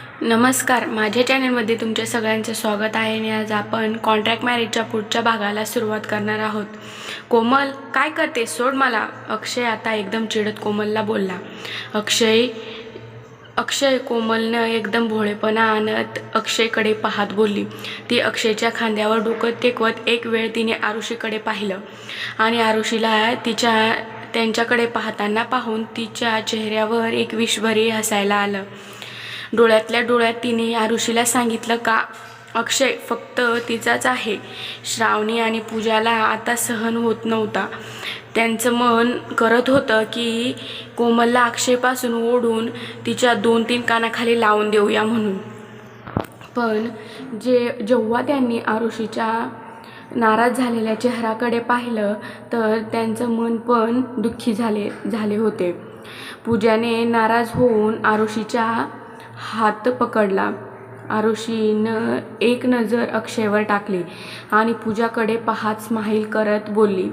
नमस्कार, माझ्या चॅनलमध्ये तुमच्या सगळ्यांचं स्वागत आहे आणि आज आपण कॉन्ट्रॅक्ट मॅरेजच्या पुढच्या भागाला सुरुवात करणार आहोत. कोमल, काय करते? सोड मला. अक्षय आता एकदम चिडत कोमलला बोलला. अक्षय कोमलनं एकदम भोळेपणा आणत अक्षयकडे पाहत बोलली. ती अक्षयच्या खांद्यावर डोकं टेकवत एक वेळ तिने आरुषीकडे पाहिलं आणि आरुषीला त्यांच्याकडे पाहताना पाहून तिच्या चेहऱ्यावर एक विषभरी हसायला आलं. डोळ्यातल्या डोळ्यात तिने आरुषीला सांगितलं का अक्षय फक्त तिचाच आहे. श्रावणी आणि पूजाला आता सहन होत नव्हता. त्यांचं मन करत होतं की कोमलला अक्षयपासून ओढून तिच्या 2-3 कानाखाली लावून देऊया म्हणून. पण जेव्हा त्यांनी आरुषीच्या नाराज झालेल्या चेहऱ्याकडे पाहिलं तर त्यांचं मन पण दुःखी झाले होते. पूजाने नाराज होऊन आरुषीचा हात पकडला. आरुषीनं एक नजर अक्षयवर टाकली आणि पूजाकडे पाहत स्माईल करत बोलली,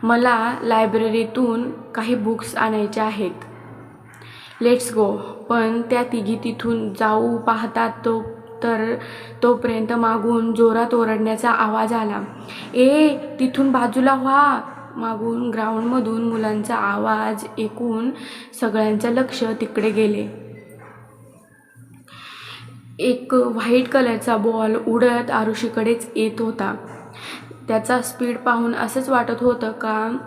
मला लायब्ररीतून काही बुक्स आणायचे आहेत. Let's go. पण त्या तिघी तिथून जाऊ पाहतात तोपर्यंत मागून जोरात ओरडण्याचा आवाज आला. तिथून बाजूला व्हा. मागून ग्राउंडमधून मुलांचा आवाज ऐकून सगळ्यांचं लक्ष तिकडे गेले. एक व्हाईट कलरचा बॉल उडत आरुषीकडेच येत होता. त्याचा स्पीड पाहून असंच वाटत होतं का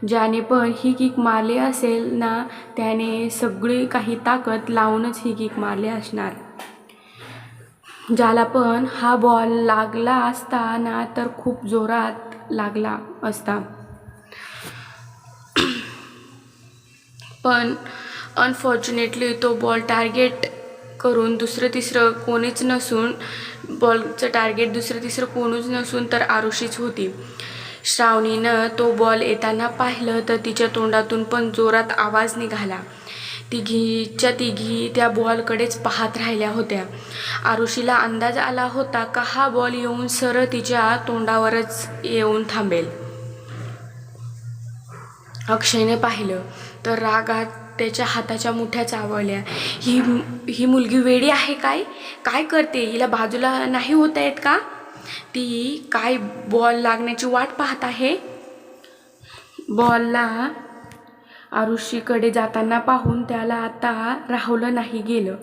ज्याने पण ही किक मारली असेल ना त्याने सगळी काही ताकद लावूनच ही किक मारली असणार. ज्याला पण हा बॉल लागला असता ना तर खूप जोरात लागला असता. पण अनफॉर्च्युनेटली तो बॉल टार्गेट करून बॉलचं टार्गेट दुसरं तिसरं कोणीच नसून तर आरुषीच होती. श्रावणीनं तो बॉल येताना पाहिलं तर तिच्या तोंडातून पण जोरात आवाज निघाला. तिघी त्या बॉलकडेच पाहत राहिल्या होत्या. आरुषीला अंदाज आला होता का हा बॉल येऊन सरळ तिच्या तोंडावरच येऊन थांबेल. अक्षयने पाहिलं तर रागात त्याच्या हाताच्या मुठ्या चावळल्या. ही मुलगी वेडी आहे काय करते? हिला बाजूला नाही होता येत का? ती काय बॉल लागण्याची वाट पाहत आहे? बॉलला आरुषीकडे जाताना पाहून त्याला आता राहवलं नाही गेलं.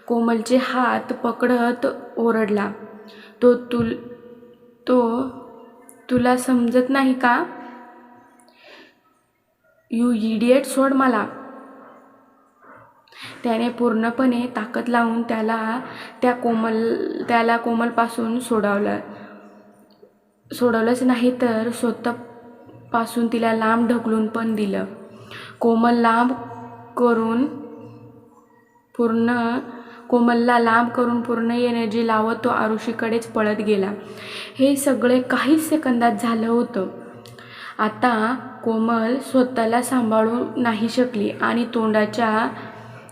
कोमलचे हात पकडत ओरडला, तुला समजत नाही का? यू इडियट, सोड मला. त्याने पूर्णपणे ताकद लावून त्याला कोमलपासून सोडवलंच नाही तर स्वतःपासून तिला लांब ढकलून पण दिलं. कोमलला लांब करून पूर्ण एनर्जी लावत तो आरुषीकडेच पळत गेला. हे सगळे काहीच सेकंदात झालं होतं. आता कोमल स्वतःला सांभाळू नाही शकली आणि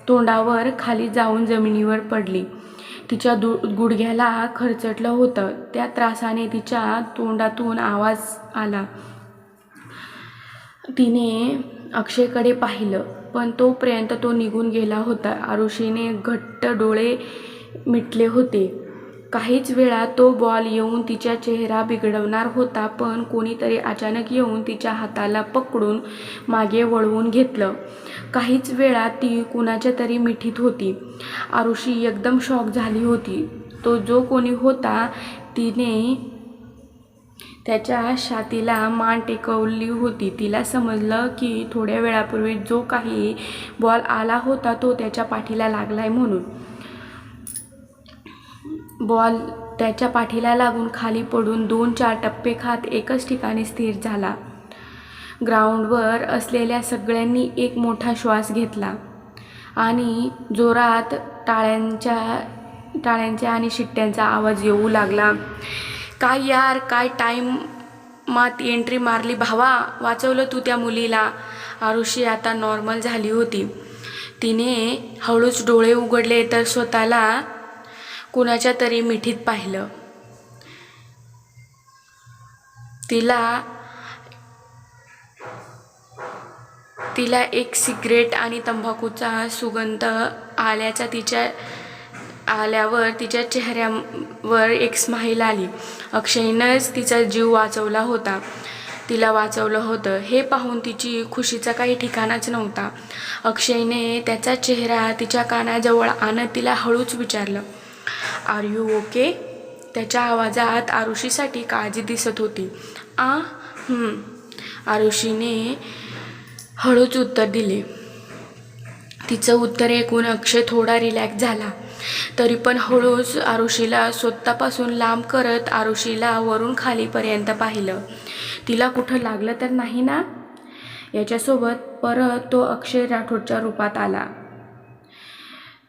तोंडावर खाली जाऊन जमिनीवर पडली. तिच्या गुडघ्याला खरचटलं होतं. त्या त्रासाने तिच्या तोंडातून आवाज आला. तिने अक्षयकडे पाहिलं पण तोपर्यंत तो निघून गेला होता. आरुषीने घट्ट डोळे मिटले होते. काहीच वेळात तो बॉल येऊन तिचा चेहरा बिघडवणार होता पण कोणीतरी अचानक येऊन तिच्या हाताला पकडून मागे वळवून घेतलं. काहीच वेळात ती कुणाच्या तरी मिठीत होती. आरुषी एकदम शॉक झाली होती. तो जो कोणी होता तिने त्याच्या छातीला मान टेकवली होती. तिला समजलं की थोड्या वेळापूर्वी जो काही बॉल आला होता तो त्याच्या पाठीला लागलाय म्हणून. बॉल त्याच्या पाठीला लागून खाली पडून 2-4 टप्पे खात एकच ठिकाणी स्थिर झाला. ग्राउंडवर असलेल्या सगळ्यांनी एक मोठा श्वास घेतला आणि जोरात टाळ्यांच्या आणि शिट्ट्यांचा आवाज येऊ लागला. काय यार, काय टाईमात एंट्री मारली भावा, वाचवलं तू त्या मुलीला. आरुषी आता नॉर्मल झाली होती. तिने हळूच डोळे उघडले तर स्वतःला कुणाच्या तरी मिठीत पाहिलं. तिला एक सिगरेट आणि तंबाखूचा सुगंध आल्यावर तिच्या चेहऱ्यावर एक स्माईल आली. अक्षयनंच तिचा जीव वाचवला होता, तिला वाचवलं होतं हे पाहून तिची खुशीचा काही ठिकाणाच नव्हता. अक्षयने त्याचा चेहरा तिच्या कानाजवळ आणत तिला हळूच विचारलं, आर यू ओके? त्याच्या आवाजात आरुषीसाठी काळजी दिसत होती. आरुषीने हळूच उत्तर दिले. तिचं उत्तर ऐकून अक्षय थोडा रिलॅक्स झाला. तरी पण हळूच आरुषीला स्वतःपासून लांब करत आरुषीला वरून खालीपर्यंत पाहिलं. तिला कुठं लागलं तर नाही ना? याच्यासोबत परत तो अक्षय राठोडच्या रूपात आला.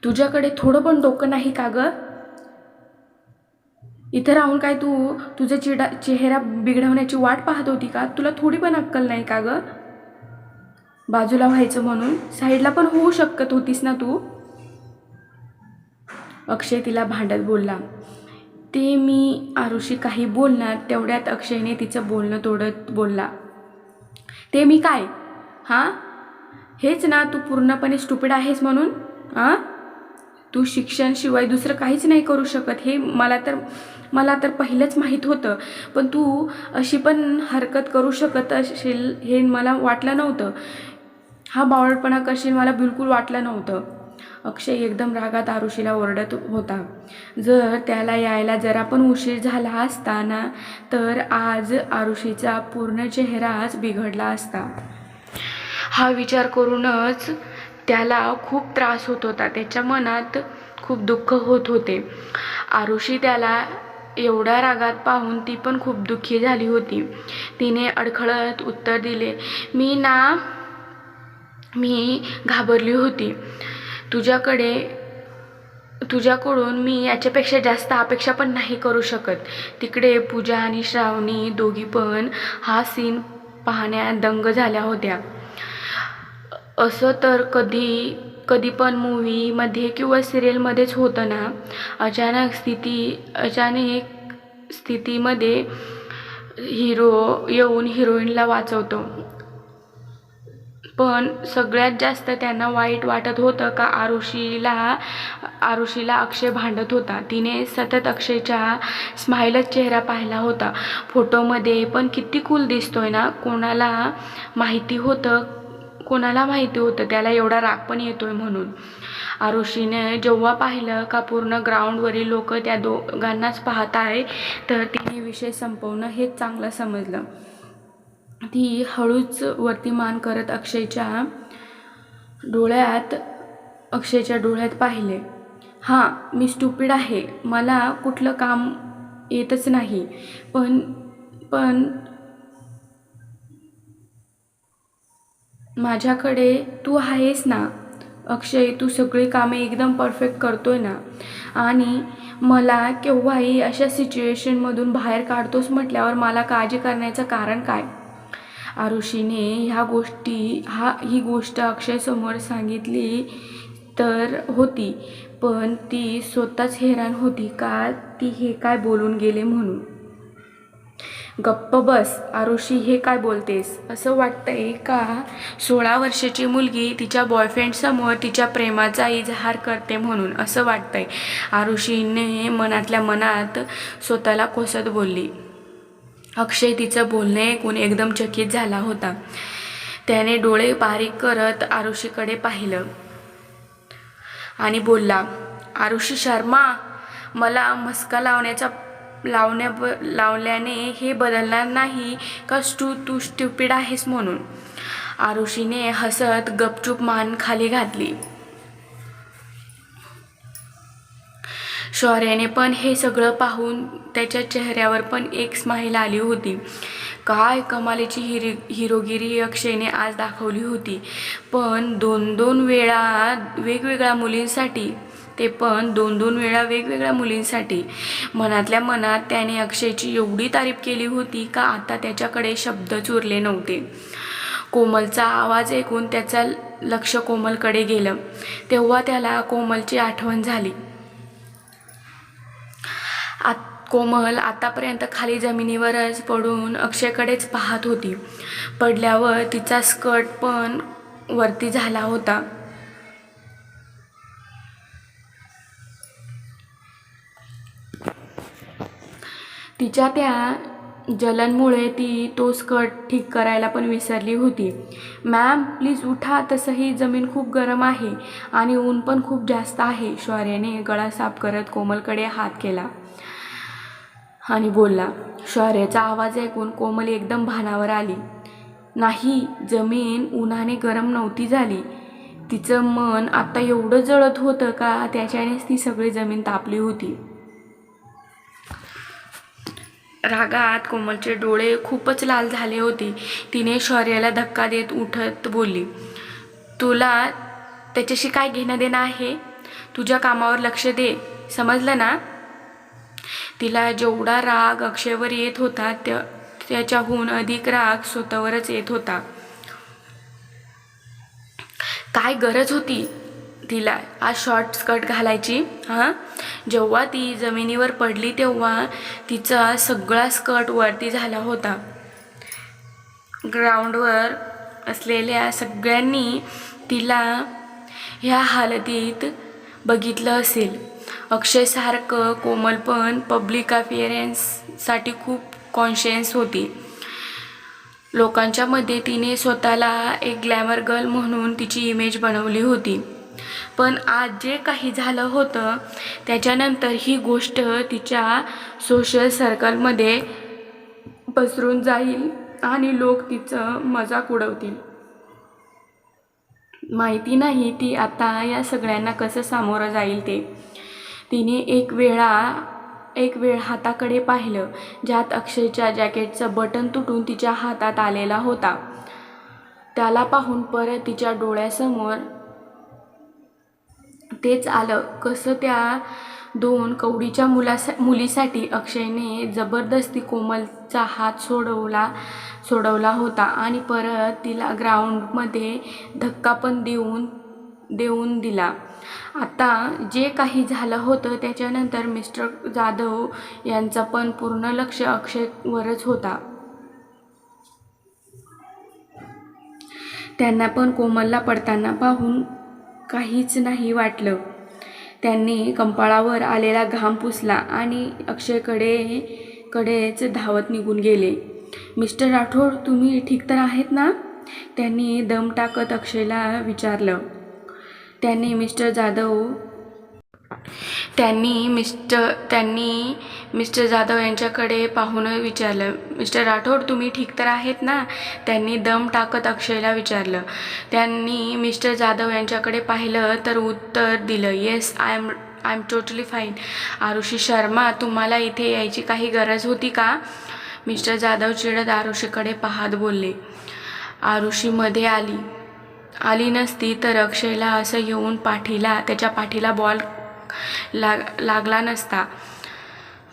तुझ्याकडे थोडं पण डोकं नाही का गं? इथं राहून काय तू तुझा चेहरा बिघडवण्याची वाट पाहत होती का? तुला थोडी पण अक्कल नाही का गं? बाजूला व्हायचं म्हणून साईडला पण होऊ शकत होतीस ना तू? अक्षय तिला भांडत बोलला. ते मी आरुषी काही बोलणार तेवढ्यात अक्षयने तिचं बोलणं तोडत बोलला. ते मी काय? हेच ना तू पूर्णपणे स्टुपिड आहेस म्हणून? तू शिक्षणशिवाय दुसरं काहीच नाही करू शकत हे मला तर पहिलंच माहीत होतं, पण तू अशी पण हरकत करू शकत असेल हे मला वाटलं नव्हतं. हा बावळटपणा करशील मला बिलकुल वाटलं नव्हतं. अक्षय एकदम रागात आरुषीला ओरडत होता. जर त्याला यायला जरा पण उशीर झाला असता ना तर आज आरुषीचा पूर्ण चेहराच बिघडला असता. हा विचार करूनच त्याला खूप त्रास होत होता. त्याच्या मनात खूप दुःख होत होते. आरुषी त्याला एवढ्या रागात पाहून ती पण खूप दुःखी झाली होती. तिने अडखळत उत्तर दिले, मी घाबरली होती. तुझ्याकडून मी याच्यापेक्षा जास्त अपेक्षा पण नाही करू शकत. तिकडे पूजा आणि श्रावणी दोघी पण हा सीन पाहण्यात दंग झाल्या होत्या. असं तर कधी पण मूवीमध्ये किंवा सिरियलमध्येच होतं ना. अचानक स्थितीमध्ये हिरो येऊन हिरोईनला वाचवतो. पण सगळ्यात जास्त त्यांना वाईट वाटत होतं का आरुषीला अक्षय भांडत होता. तिने सतत अक्षयचा स्माईलच चेहरा पाहिला होता. फोटोमध्ये पण किती कूल दिसतोय ना. कोणाला माहिती होतं त्याला एवढा राग पण येतोय म्हणून. आरुषीने जेव्हा पाहिलं का पूर्ण ग्राउंडवरील लोक त्या दोघांनाच पाहत आहे तर तिने विषय संपवणं हेच चांगलं समजलं. ती हळूच वरती मान करत अक्षयच्या डोळ्यात पाहिले. मी स्टुपिड आहे, मला कुठलं काम येतच नाही, पण माझ्याकडे तू आहेस ना. अक्षय, तू सगळी कामे एकदम परफेक्ट करतोय ना आणि मला केव्हाही अशा सिच्युएशनमधून बाहेर काढतोस म्हटल्यावर मला काळजी करण्याचं कारण काय? आरुषीने ही गोष्ट अक्षयसमोर सांगितली तर होती, पण ती स्वतःच हैराण होती का ती हे काय बोलून गेले म्हणून. गप्प बस आरुषी, हे काय बोलतेस? असं वाटतंय का 16 वर्षाची मुलगी तिच्या बॉयफ्रेंडसमोर तिच्या प्रेमाचा इजहार करते म्हणून असं वाटतंय? आरुषीने मनातल्या मनात स्वतःला कोसत बोलली. अक्षय तिचं बोलणे ऐकून एकदम चकित झाला होता. त्याने डोळे बारीक करत आरुषीकडे पाहिलं आणि बोलला, आरुषी शर्मा, मला मस्का लावल्याने हे बदलणार नाही का तू स्टुपिड आहेस म्हणून. आरुषीने हसत गपचूप मान खाली घातली. शौर्याने पण हे सगळं पाहून त्याच्या चेहऱ्यावर पण एक स्माईल आली होती. काय कमालीची हिरोगिरी अक्षयने आज दाखवली होती. पण दोन वेळा वेगवेगळ्या मुलींसाठी. मनातल्या मनात त्याने अक्षयची एवढी तारीफ केली होती का आता त्याच्याकडे शब्दच उरले नव्हते. कोमलचा आवाज ऐकून त्याचं लक्ष कोमलकडे गेलं. तेव्हा त्याला कोमलची आठवण झाली. कोमल आतापर्यंत खाली जमिनीवरच पडून अक्षयकडेच पाहत होती. पडल्यावर तिचा स्कर्ट पण वरती झाला होता. तिच्या त्या जलनमुळे ती तो स्कर्ट ठीक करायला पण विसरली होती. मॅम प्लीज उठा, तसंही जमीन खूप गरम आहे आणि ऊन पण खूप जास्त आहे. शौर्याने गळा साफ करत कोमलकडे हात केला आणि बोलला. शौर्याचा आवाज ऐकून कोमल एकदम भानावर आली. नाही, जमीन उन्हाने गरम नव्हती झाली. तिचं मन आता एवढं जळत होतं का त्याच्यानेच ती सगळी जमीन तापली होती. रागात कोमलचे डोळे खूपच लाल झाले होते. तिने शौर्याला धक्का देत उठत बोलली. तुला त्याच्याशी काय घेणं देणं आहे? तुझ्या कामावर लक्ष दे, समजलं ना? तिला जेवढा राग अक्षयवर येत होता त्याच्याहून अधिक राग स्वतःवरच येत होता. काय गरज होती तिला आज शॉर्ट स्कर्ट घालायची? हां, जेव्हा ती जमिनीवर पडली तेव्हा तिचा सगळा स्कर्ट वरती झाला होता. ग्राउंडवर असलेल्या सगळ्यांनी तिला ह्या हालतीत बघितलं असेल. अक्षयसारखं कोमल पण पब्लिक अपिअरन्ससाठी खूप कॉन्शियस होती. लोकांच्या मध्ये तिने स्वतःला एक ग्लॅमर गर्ल म्हणून तिची इमेज बनवली होती. पण आज जे काही झालं होतं त्याच्यानंतर ही गोष्ट तिच्या सोशल सर्कलमध्ये पसरून जाईल आणि लोक तिचं मजाक उडवतील. माहिती नाही ती आता या सगळ्यांना कसं सामोरं जाईल ते. तिने एक वेळ हाताकडे पाहिलं ज्यात अक्षयच्या जॅकेटचं बटन तुटून तिच्या हातात आलेला होता. त्याला पाहून परत तिच्या डोळ्यासमोर तेच आलं कसं त्या 2 कवडीच्या मुलीसाठी अक्षयने जबरदस्ती कोमलचा हात सोडवला होता आणि परत तिला ग्राउंडमध्ये धक्का पण देऊन दिला. आता जे काही झालं होतं त्याच्यानंतर मिस्टर जाधव यांचं पण पूर्ण लक्ष अक्षयवरच होता. त्यांना पण कोमलला पडताना पाहून काहीच नाही वाटलं. त्यांनी कपाळावर आलेला घाम पुसला आणि अक्षयकडेच धावत निघून गेले. मिस्टर राठोड, तुम्ही ठीक तर आहेत ना? त्यांनी दम टाकत अक्षयला विचारलं. त्यांनी मिस्टर जाधव यांच्याकडे पाहून विचारलं. मिस्टर राठोड, तुम्ही ठीक तर आहेत ना? त्यांनी दम टाकत अक्षयला विचारलं. त्यांनी मिस्टर जाधव यांच्याकडे पाहिलं तर उत्तर दिलं. Yes, I am totally fine. Arushi Sharma, तुम्हाला इथे यायची काही गरज होती का? मिस्टर जाधव चिडत आरुषीकडे पाहत बोलले. आरुषी मध्ये आली नसती तर अक्षयला असं येऊन त्याच्या पाठीला बॉल लागला नसता.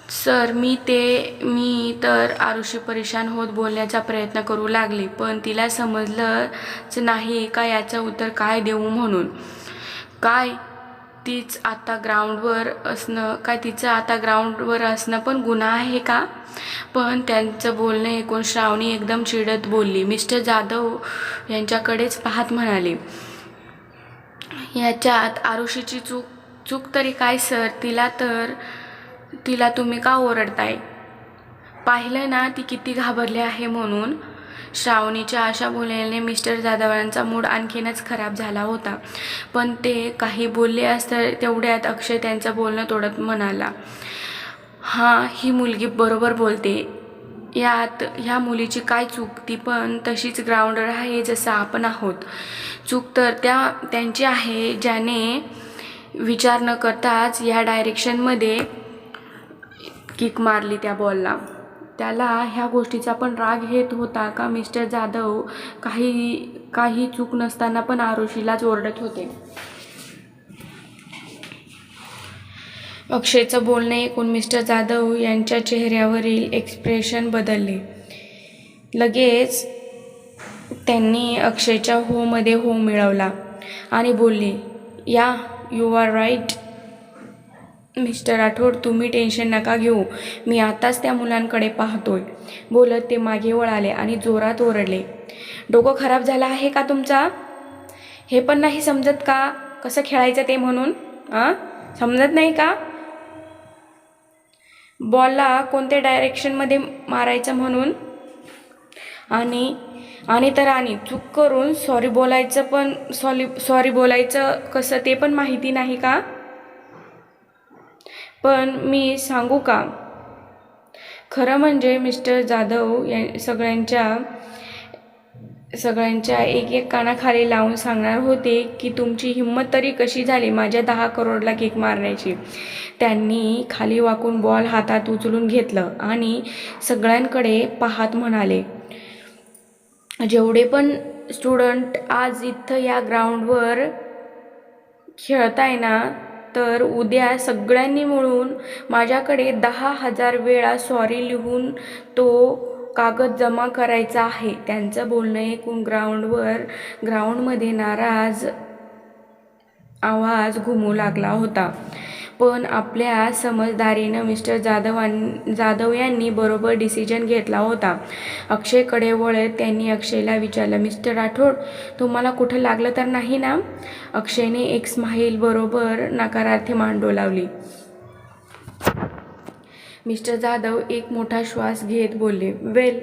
सर, मी तर आरुषी परेशान होत बोलण्याचा प्रयत्न करू लागली, पण तिला समजलंच नाही का याचं उत्तर काय देऊ म्हणून. काय तिचं आता ग्राउंडवर असणं पण गुन्हा आहे का? पण त्यांचं बोलणं ऐकून श्रावणी एकदम चिडत बोलली. मिस्टर जाधव यांच्याकडेच पाहत म्हणाली. याच्यात आरुषीची चूक तरी काय सर? तिला तुम्ही का ओरडताय? पाहिलं ना ती किती घाबरली आहे म्हणून. श्रावणीच्या अशा बोलण्याने मिस्टर जाधवांचा मूड आणखीनच खराब झाला होता. पण ते काही बोलले असते तेवढ्यात अक्षय त्यांचं बोलणं तोडत म्हणाला. हां, ही मुलगी बरोबर बोलते. यात ह्या मुलीची काय चूक? ती पण तशीच ग्राउंडर आहे जसं आपण आहोत. चूक तर त्यांची आहे ज्याने विचार न करताच या डायरेक्शनमध्ये किक मारली त्या बॉलला. त्याला ह्या गोष्टीचा पण राग येत होता का मिस्टर जाधव काही चूक नसताना पण आरुषीलाच ओरडत होते. अक्षयचं बोलणं ऐकून मिस्टर जाधव यांच्या चेहऱ्यावरील एक्सप्रेशन बदलले. लगेच त्यांनी अक्षयच्या मध्ये हो मिळवला आणि बोलले. Yeah, you are right mister Rathod, तुम्ही टेन्शन नका घेऊ. मी आताच त्या मुलांकडे पाहतोय. बोलत ते मागे वळाले आणि जोरात ओरडले. डोकं खराब झालं आहे का तुमचा? हे पण नाही समजत का कसं खेळायचं ते म्हणून? समजत नाही का? बॉलला कोणत्या डायरेक्शनमध्ये मारायचं म्हणून? आणि चूक करून सॉरी बोलायचं कसं ते पण माहिती नाही का? पण मी सांगू का, खरं म्हणजे मिस्टर जाधव सगळ्यांच्या एक एक कानाखाली लावून सांगणार होते की तुमची हिंमत तरी कशी झाली माझ्या 10 करोडला किक मारण्याची. त्यांनी खाली वाकून बॉल हातात उचलून घेतलं आणि सगळ्यांकडे पाहत म्हणाले, जेवढे पण स्टुडंट आज इथं या ग्राउंडवर खेळताय ना, तर उद्या सगळ्यांनी मिळून माझ्याकडे 10,000 वेळा सॉरी लिहून तो कागद जमा करायचा आहे. त्यांचं बोलणं ऐकून ग्राउंडमध्ये नाराज आवाज घुमू लागला होता. पण आपल्या समजदारीनं मिस्टर जाधव यांनी बरोबर डिसिजन घेतला होता. अक्षयकडे वळत त्यांनी अक्षयला विचारलं, मिस्टर राठोड, तुम्हाला कुठं लागलं तर नाही ना? अक्षयने एक स्माईल बरोबर नकारार्थी मान डोलावली. मिस्टर जाधव एक मोठा श्वास घेत बोलले, वेल,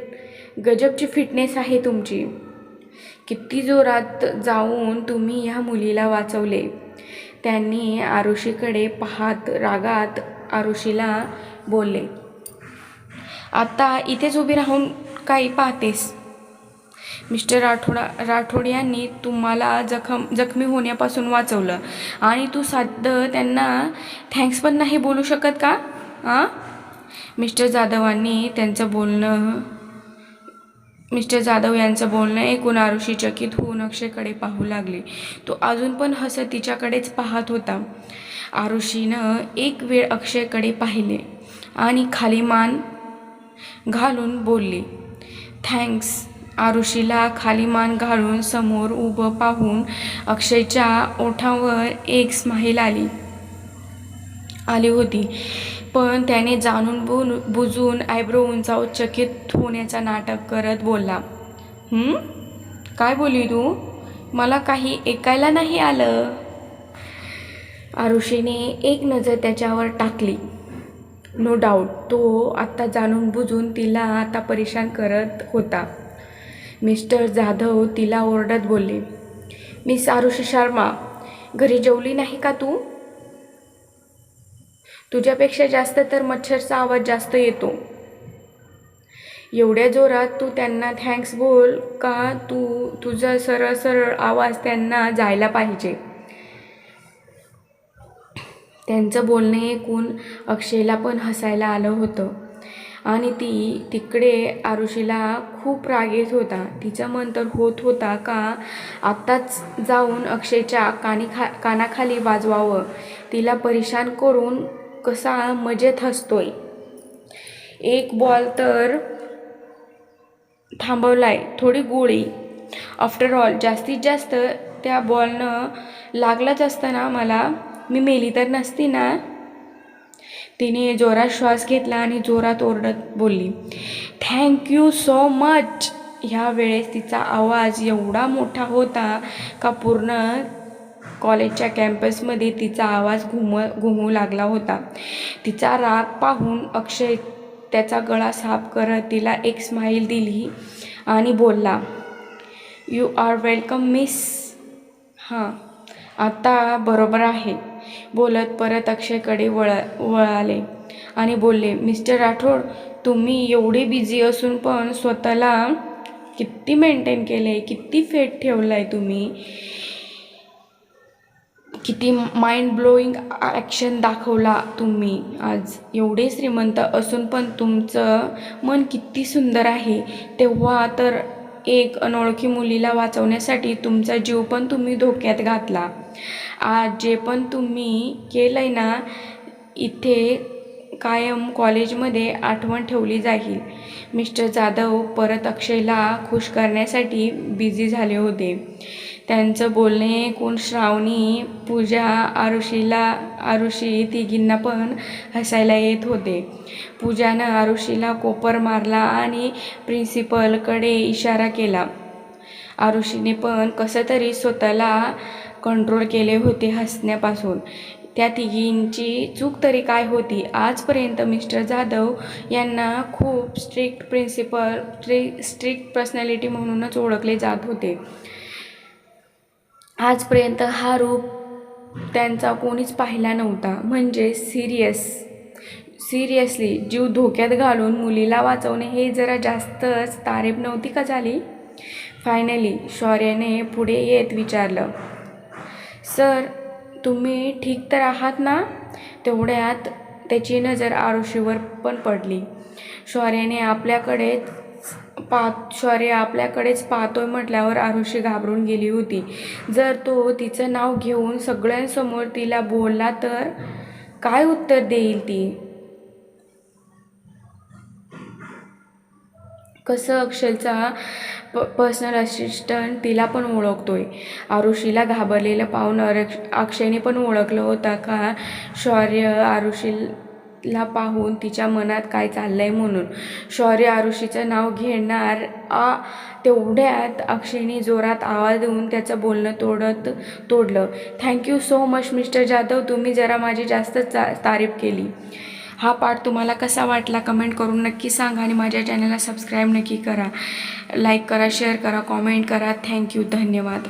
गजबची फिटनेस आहे तुमची. किती जोरात जाऊन तुम्ही ह्या मुलीला वाचवले. त्यांनी आरुषीकडे पाहत रागात आरुषीला बोलले, आता इथेच उभी राहून काही पाहतेस? मिस्टर राठोड यांनी तुम्हाला जखमी होण्यापासून वाचवलं आणि तू साधं त्यांना थँक्स पण नाही बोलू शकत का? मिस्टर जाधव यांचं बोलणं ऐकून आरुषी चकित होऊन अक्षयकडे पाहू लागली. तो अजून पण हसत तिच्याकडेच पाहत होता. आरुषीनं एक वेळ अक्षयकडे पाहिले आणि खाली मान घालून बोलली, थँक्स. आरुषीला खाली मान घालून समोर उभं पाहून अक्षयच्या ओठांवर एक स्माईल आली होती. पण त्याने जाणून बुजून आयब्रो उंचावून चकित होण्याचा नाटक करत बोलला, काय बोलली तू? मला काही ऐकायला नाही आलं. आरुषीने एक नजर त्याच्यावर टाकली. नो डाऊट तो आत्ता जाणून बुजून तिला आता परेशान करत होता. मिस्टर जाधव तिला ओरडत बोलले, मिस आरुषी शर्मा, घरी जेवली नाही का तू? तुझ्यापेक्षा जास्त तर मच्छरचा आवाज जास्त येतो. एवढ्या जोरात तू त्यांना थँक्स बोल का? तुझा सरळ आवाज त्यांना जायला पाहिजे. त्यांचं बोलणं ऐकून अक्षयला पण हसायला आलं होतं आणि तिकडे आरुषीला खूप राग येत होता. तिचं मन तर होत होता का आत्ताच जाऊन अक्षयच्या कानाखाली वाजवावं, तिला परेशान करून कसा मजेत हसतोय. एक बॉल तर थांबवलाय, थोडी गोळी. आफ्टर ऑल जास्तीत जास्त त्या बॉलनं लागलंच असतं ना मला, मी मेली तर नसती ना. तिने जोरात श्वास घेतला आणि जोरात ओरडत बोलली, थँक्यू सो मच. ह्या वेळेस तिचा आवाज एवढा मोठा होता का पूर्ण कॉलेजच्या कॅम्पसमध्ये तिचा आवाज घुमू लागला होता. तिचा राग पाहून अक्षय त्याचा गळा साफ करत तिला एक स्माईल दिली आणि बोलला, यू आर वेलकम मिस. आता बरोबर आहे. बोलत परत अक्षयकडे वळाले आणि बोलले, मिस्टर राठोड, तुम्ही एवढे बिझी असून पण स्वतःला किती मेंटेन केले, किती फेट ठेवलाय तुम्ही, किती माइंड ब्लोईंग ॲक्शन दाखवला तुम्ही आज. एवढे श्रीमंत असून पण तुमचं मन किती सुंदर आहे. तेव्हा तर एक अनोळखी मुलीला वाचवण्यासाठी तुमचा जीव पण तुम्ही धोक्यात घातला. आज जे पण तुम्ही केलंय ना, इथे कायम कॉलेजमध्ये आठवण ठेवली जाईल. मिस्टर जाधव परत अक्षयला खुश करण्यासाठी बिझी झाले होते. त्यांचं बोलणे ऐकून श्रावणी, पूजा, आरुषी तिघींना पण हसायला येत होते. पूजानं आरुषीला कोपर मारला आणि प्रिन्सिपलकडे इशारा केला. आरुषीने पण कसं तरी स्वतःला कंट्रोल केले होते हसण्यापासून. त्या तिघींची चूक तरी काय होती? आजपर्यंत मिस्टर जाधव यांना खूप स्ट्रिक्ट पर्सनॅलिटी म्हणूनच ओळखले जात होते. आजपर्यंत हा रूप त्यांचा कोणीच पाहिला नव्हता. म्हणजे सिरियसली जीव धोक्यात घालून मुलीला वाचवणे हे जरा जास्तच तारीफ नव्हती का झाली? फायनली शौर्याने पुढे येत विचारलं, सर तुम्ही ठीक तर आहात ना? तेवढ्यात त्याची नजर आरुषीवर पण पडली. शौर्य आपल्याकडेच पाहतोय म्हटल्यावर आरुषी घाबरून गेली होती. जर तो तिचं नाव घेऊन सगळ्यांसमोर तिला बोलला तर काय उत्तर देईल ती? कसं अक्षयचा पर्सनल असिस्टंट तिला पण ओळखतोय? आरुषीला घाबरलेलं पाहून अक्षयने पण ओळखलं होतं का शौर्य आरुषीला पाहून तिच्या मनात काय चाललंय म्हणून. शौर्य आरुषीचं नाव घेणार तेवढ्यात अक्षयने जोरात आवाज देऊन त्याचं बोलणं तोडलं. Thank you so much mister Jadhav, तुम्ही जरा माझी जास्तच तारीफ केली. हा पार्ट तुम्हाला कसा वाटला कमेंट करून नक्की सांगा आणि माझ्या चॅनलला सबस्क्राईब नक्की करा. लाईक करा, शेअर करा, कॉमेंट करा. थँक्यू, धन्यवाद.